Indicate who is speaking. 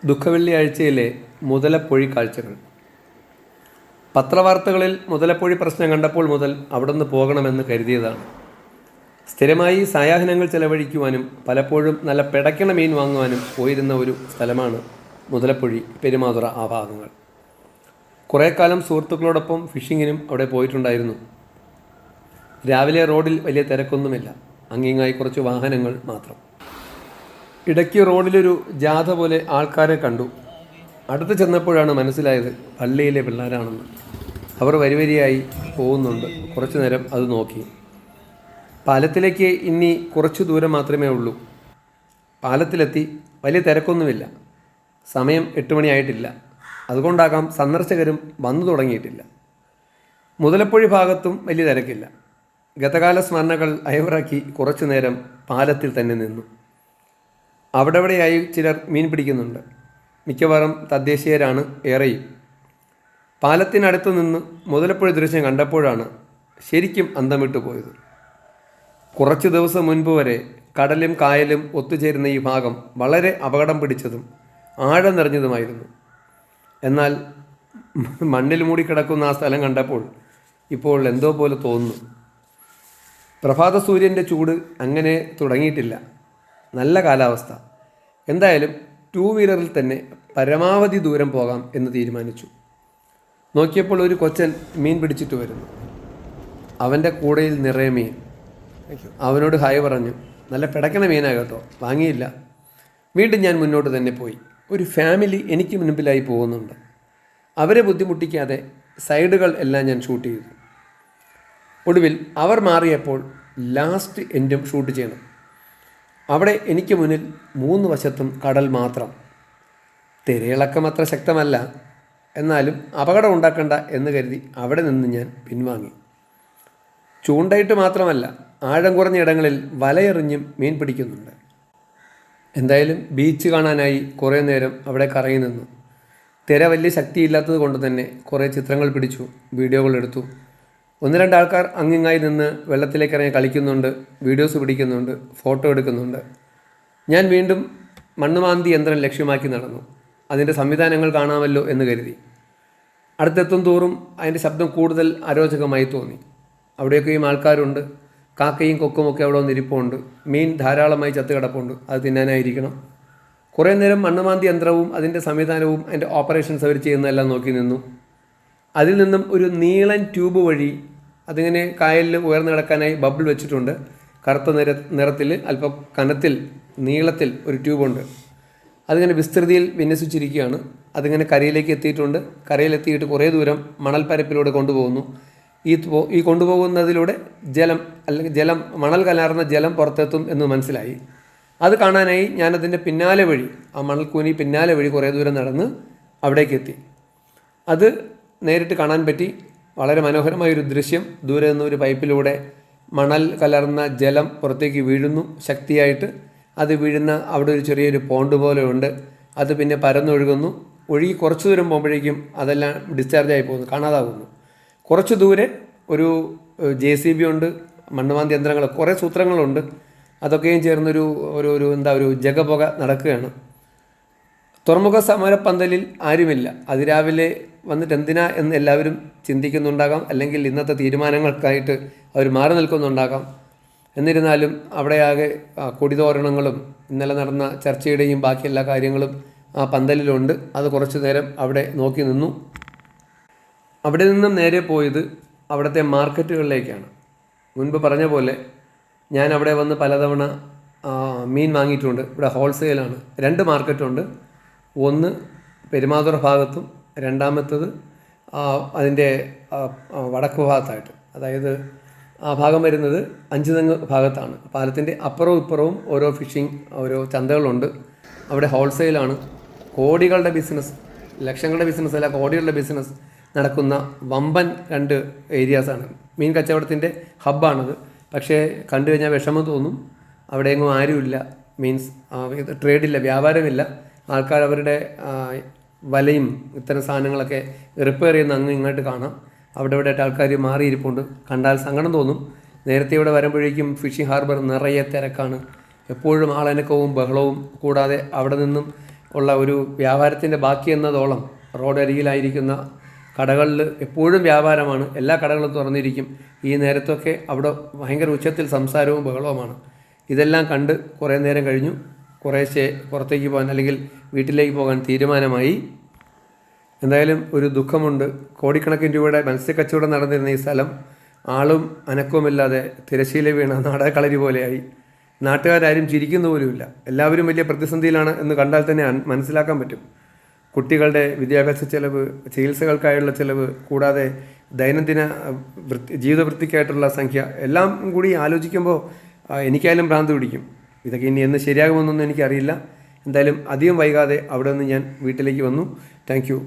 Speaker 1: ദുഃഖവെള്ളിയാഴ്ചയിലെ മുതലപ്പൊഴി കാഴ്ചകൾ. പത്രവാർത്തകളിൽ മുതലപ്പൊഴി പ്രശ്നം കണ്ടപ്പോൾ മുതൽ അവിടെ നിന്ന് പോകണമെന്ന് കരുതിയതാണ്. സ്ഥിരമായി സായാഹ്നങ്ങൾ ചെലവഴിക്കുവാനും പലപ്പോഴും നല്ല പിടയ്ക്കണ മീൻ വാങ്ങുവാനും പോയിരുന്ന ഒരു സ്ഥലമാണ് മുതലപ്പൊഴി, പെരുമാതുറ ആ ഭാഗങ്ങൾ. കുറേ കാലം സുഹൃത്തുക്കളോടൊപ്പം ഫിഷിങ്ങിനും അവിടെ പോയിട്ടുണ്ടായിരുന്നു. രാവിലെ റോഡിൽ വലിയ തിരക്കൊന്നുമില്ല, അങ്ങിങ്ങായി കുറച്ച് വാഹനങ്ങൾ മാത്രം. ഇടയ്ക്ക് റോഡിലൊരു ജാഥ പോലെ ആൾക്കാരെ കണ്ടു. അടുത്ത് ചെന്നപ്പോഴാണ് മനസ്സിലായത് പള്ളിയിലെ പിള്ളേരാണെന്ന്. അവർ വരിവരിയായി പോകുന്നുണ്ട്. കുറച്ചു നേരം അത് നോക്കി. പാലത്തിലേക്ക് ഇനി കുറച്ചു ദൂരം മാത്രമേ ഉള്ളൂ. പാലത്തിലെത്തി. വലിയ തിരക്കൊന്നുമില്ല. സമയം 8 മണിയായിട്ടില്ല. അതുകൊണ്ടാകാം സന്ദർശകരും വന്നു തുടങ്ങിയിട്ടില്ല. മുതലപ്പൊഴി ഭാഗത്തും വലിയ തിരക്കില്ല. ഗതകാല സ്മരണകൾ അയവിറക്കി കുറച്ചു നേരം പാലത്തിൽ തന്നെ നിന്നു. അവിടെവിടെയായി ചിലർ മീൻ പിടിക്കുന്നുണ്ട്. മിക്കവാറും തദ്ദേശീയരാണ് ഏറെയും. പാലത്തിനടുത്ത് നിന്ന് മുതലപ്പൊഴി ദൃശ്യം കണ്ടപ്പോഴാണ് ശരിക്കും അന്തം വിട്ടു പോയത്. കുറച്ച് ദിവസം മുൻപ് വരെ കടലും കായലും ഒത്തുചേരുന്ന ഈ ഭാഗം വളരെ അപകടം പിടിച്ചതും ആഴം നിറഞ്ഞതുമായിരുന്നു. എന്നാൽ മണ്ണിൽ മൂടിക്കിടക്കുന്ന ആ സ്ഥലം കണ്ടപ്പോൾ ഇപ്പോൾ എന്തോ പോലെ തോന്നുന്നു. പ്രഭാത സൂര്യൻ്റെ ചൂട് അങ്ങനെ തുടങ്ങിയിട്ടില്ല. നല്ല കാലാവസ്ഥ. എന്തായാലും 2 വീലറിൽ തന്നെ പരമാവധി ദൂരം പോകാം എന്ന് തീരുമാനിച്ചു. നോക്കിയപ്പോൾ ഒരു കൊച്ചൻ മീൻ പിടിച്ചിട്ട് വരുന്നു. അവൻ്റെ കൂടയിൽ നിറയെ മീൻ. അവനോട് ഹായ് പറഞ്ഞു. നല്ല പിടയ്ക്കണ മീനാണ് കേട്ടോ, വാങ്ങിയില്ല. വീണ്ടും ഞാൻ മുന്നോട്ട് തന്നെ പോയി. ഒരു ഫാമിലി എനിക്ക് മുൻപിലായി പോകുന്നുണ്ട്. അവരെ ബുദ്ധിമുട്ടിക്കാതെ സൈഡുകൾ എല്ലാം ഞാൻ ഷൂട്ട് ചെയ്തു. ഒടുവിൽ അവർ മാറിയപ്പോൾ ലാസ്റ്റ് എൻഡും ഷൂട്ട് ചെയ്യണം. അവിടെ എനിക്ക് മുന്നിൽ 3 വശത്തും കടൽ മാത്രം. തിരയിളക്കം അത്ര ശക്തമല്ല, എന്നാലും അപകടം ഉണ്ടാക്കണ്ട എന്ന് കരുതി അവിടെ നിന്ന് ഞാൻ പിൻവാങ്ങി. ചൂണ്ടയിട്ട് മാത്രമല്ല, ആഴം കുറഞ്ഞ ഇടങ്ങളിൽ വലയെറിഞ്ഞും മീൻ പിടിക്കുന്നുണ്ട്. എന്തായാലും ബീച്ച് കാണാനായി കുറേ നേരം അവിടെ കറങ്ങി നിന്നു. തിര വലിയ ശക്തിയില്ലാത്തത് കൊണ്ട് തന്നെ കുറേ ചിത്രങ്ങൾ പിടിച്ചു, വീഡിയോകൾ എടുത്തു. 1-2 ആൾക്കാർ അങ്ങിങ്ങായി നിന്ന് വെള്ളത്തിലേക്ക് ഇറങ്ങി കളിക്കുന്നുണ്ട്, വീഡിയോസ് പിടിക്കുന്നുണ്ട്, ഫോട്ടോ എടുക്കുന്നുണ്ട്. ഞാൻ വീണ്ടും മണ്ണുമാന്തി യന്ത്രം ലക്ഷ്യമാക്കി നടന്നു. അതിൻ്റെ സംവിധാനങ്ങൾ കാണാമല്ലോ എന്ന് കരുതി. അടുത്തെത്തും തോറും അതിൻ്റെ ശബ്ദം കൂടുതൽ അരോചകമായി തോന്നി. അവിടെയൊക്കെയും ആൾക്കാരുണ്ട്. കാക്കയും കൊക്കുമൊക്കെ അവിടെ വന്നിരിപ്പുണ്ട്. മീൻ ധാരാളമായി ചത്ത് കിടപ്പുണ്ട്. അത് തിന്നാനായിരിക്കണം. കുറേ നേരം മണ്ണുമാന്തി യന്ത്രവും അതിൻ്റെ സംവിധാനവും അതിൻ്റെ ഓപ്പറേഷൻസ് അവർ ചെയ്യുന്നതെല്ലാം നോക്കി നിന്നു. അതിൽ നിന്നും ഒരു നീളൻ ട്യൂബ് വഴി അതിങ്ങനെ കായലിൽ ഉയർന്നു കിടക്കാനായി ബബിൾ വെച്ചിട്ടുണ്ട്. കറുത്ത നിറത്തിൽ അല്പം കനത്തിൽ നീളത്തിൽ ഒരു ട്യൂബുണ്ട്. അതിങ്ങനെ വിസ്തൃതിയിൽ വിന്യസിച്ചിരിക്കുകയാണ്. അതിങ്ങനെ കരയിലേക്ക് എത്തിയിട്ടുണ്ട്. കരയിലെത്തിയിട്ട് കുറേ ദൂരം മണൽപ്പരപ്പിലൂടെ കൊണ്ടുപോകുന്നു. ഈ കൊണ്ടുപോകുന്നതിലൂടെ ജലം മണൽ കലർന്ന ജലം പുറത്തെത്തും എന്ന് മനസ്സിലായി. അത് കാണാനായി ഞാനതിൻ്റെ പിന്നാലെ വഴി, ആ മണൽക്കൂനി പിന്നാലെ വഴി കുറേ ദൂരം നടന്ന് അവിടേക്ക് എത്തി. അത് നേരിട്ട് കാണാൻ പറ്റി. വളരെ മനോഹരമായൊരു ദൃശ്യം. ദൂരെ നിന്നൊരു പൈപ്പിലൂടെ മണൽ കലർന്ന ജലം പുറത്തേക്ക് വീഴുന്നു ശക്തിയായിട്ട്. അത് വീഴുന്ന അവിടെ ഒരു ചെറിയൊരു പോണ്ട് പോലെ ഉണ്ട്. അത് പിന്നെ പരന്നൊഴുകുന്നു. ഒഴുകി കുറച്ച് ദൂരം പോകുമ്പോഴേക്കും അതെല്ലാം ഡിസ്ചാർജായി പോകുന്നു, കാണാതാകുന്നു. കുറച്ച് ദൂരെ ഒരു JCB ഉണ്ട്, മണ്ണുമാന്തി യന്ത്രങ്ങൾ, കുറേ സൂത്രങ്ങളുണ്ട്. അതൊക്കെയും ചേർന്നൊരു ഒരു ജഗപുക നടക്കുകയാണ്. തുറമുഖ സമരപ്പന്തലിൽ ആരുമില്ല. അതിരാവിലെ വന്നിട്ട് എന്തിനാ എന്ന് എല്ലാവരും ചിന്തിക്കുന്നുണ്ടാകാം. അല്ലെങ്കിൽ ഇന്നത്തെ തീരുമാനങ്ങൾക്കായിട്ട് അവർ മാറി നിൽക്കുന്നുണ്ടാകാം. എന്നിരുന്നാലും അവിടെയാകെ കൊടിതോരണങ്ങളും ഇന്നലെ നടന്ന ചർച്ചയുടെയും ബാക്കി എല്ലാ കാര്യങ്ങളും ആ പന്തലിലുണ്ട്. അത് കുറച്ചു നേരം അവിടെ നോക്കി നിന്നു. അവിടെ നിന്നും നേരെ പോയത് അവിടുത്തെ മാർക്കറ്റുകളിലേക്കാണ്. മുൻപ് പറഞ്ഞ പോലെ ഞാൻ അവിടെ വന്ന് പലതവണ മീൻ വാങ്ങിയിട്ടുണ്ട്. ഇവിടെ ഹോൾസെയിലാണ്. 2 മാർക്കറ്റുണ്ട്. ഒന്ന് പെരുമാതുറ ഭാഗത്തും രണ്ടാമത്തത് അതിൻ്റെ വടക്ക് ഭാഗത്തായിട്ട്. അതായത് ആ ഭാഗം വരുന്നത് അഞ്ചുതെങ്ങ് ഭാഗത്താണ്. പാലത്തിൻ്റെ അപ്പുറവും ഇപ്പുറവും ഓരോ ചന്തകളുണ്ട്. അവിടെ ഹോൾസെയിലാണ്. കോടികളുടെ ബിസിനസ്, ലക്ഷങ്ങളുടെ ബിസിനസ് അല്ല, കോടികളുടെ ബിസിനസ് നടക്കുന്ന വമ്പൻ 2 ഏരിയാസാണ്. മീൻ കച്ചവടത്തിൻ്റെ ഹബ്ബാണത്. പക്ഷേ കണ്ടു കഴിഞ്ഞാൽ വിഷമം തോന്നും. അവിടെയെങ്ങും ആരുമില്ല. മീൻസ് ട്രേഡില്ല, വ്യാപാരമില്ല. ആൾക്കാർ അവരുടെ വലയും ഇത്തരം സാധനങ്ങളൊക്കെ റിപ്പയർ ചെയ്യുന്ന അങ്ങ് ഇങ്ങോട്ട് കാണാം. അവിടെ ആയിട്ട് ആൾക്കാർ മാറിയിരിപ്പുണ്ട്. കണ്ടാൽ സങ്കടം തോന്നും. നേരത്തെ ഇവിടെ വരുമ്പോഴേക്കും ഫിഷിംഗ് ഹാർബർ നിറയെ തിരക്കാണ്. എപ്പോഴും ആളനക്കവും ബഹളവും. കൂടാതെ അവിടെ നിന്നും ഉള്ള ഒരു വ്യാപാരത്തിൻ്റെ ബാക്കി എന്നതോളം റോഡരികിലായിരിക്കുന്ന കടകളിൽ എപ്പോഴും വ്യാപാരമാണ്. എല്ലാ കടകളും തുറന്നിരിക്കും. ഈ നേരത്തൊക്കെ അവിടെ ഭയങ്കര ഉച്ചത്തിൽ സംസാരവും ബഹളവുമാണ്. ഇതെല്ലാം കണ്ട് കുറേ നേരം കഴിഞ്ഞു. കുറേശ്ശെ പുറത്തേക്ക് പോകാൻ അല്ലെങ്കിൽ വീട്ടിലേക്ക് പോകാൻ തീരുമാനമായി. എന്തായാലും ഒരു ദുഃഖമുണ്ട്. കോടിക്കണക്കിന് രൂപയുടെ മത്സ്യക്കച്ചവടം നടന്നിരുന്ന ഈ സ്ഥലം ആളും അനക്കവുമില്ലാതെ തിരശ്ശീല വീണ നാടകളരി പോലെയായി. നാട്ടുകാരും ചിരിക്കുന്ന പോലുമില്ല. എല്ലാവരും വലിയ പ്രതിസന്ധിയിലാണ് എന്ന് കണ്ടാൽ തന്നെ മനസ്സിലാക്കാൻ പറ്റും. കുട്ടികളുടെ വിദ്യാഭ്യാസ ചെലവ്, ചികിത്സകൾക്കായുള്ള ചെലവ്, കൂടാതെ ദൈനംദിന ജീവിതവൃത്തിക്കായിട്ടുള്ള സംഖ്യ എല്ലാം കൂടി ആലോചിക്കുമ്പോൾ എനിക്കായാലും ഭ്രാന്ത് പിടിക്കും. ഇതൊക്കെ ഇനി എന്ന് ശരിയാകുമെന്നൊന്നും എനിക്കറിയില്ല. എന്തായാലും അധികം വൈകാതെ അവിടെ നിന്ന് ഞാൻ വീട്ടിലേക്ക് വന്നു. Thank you.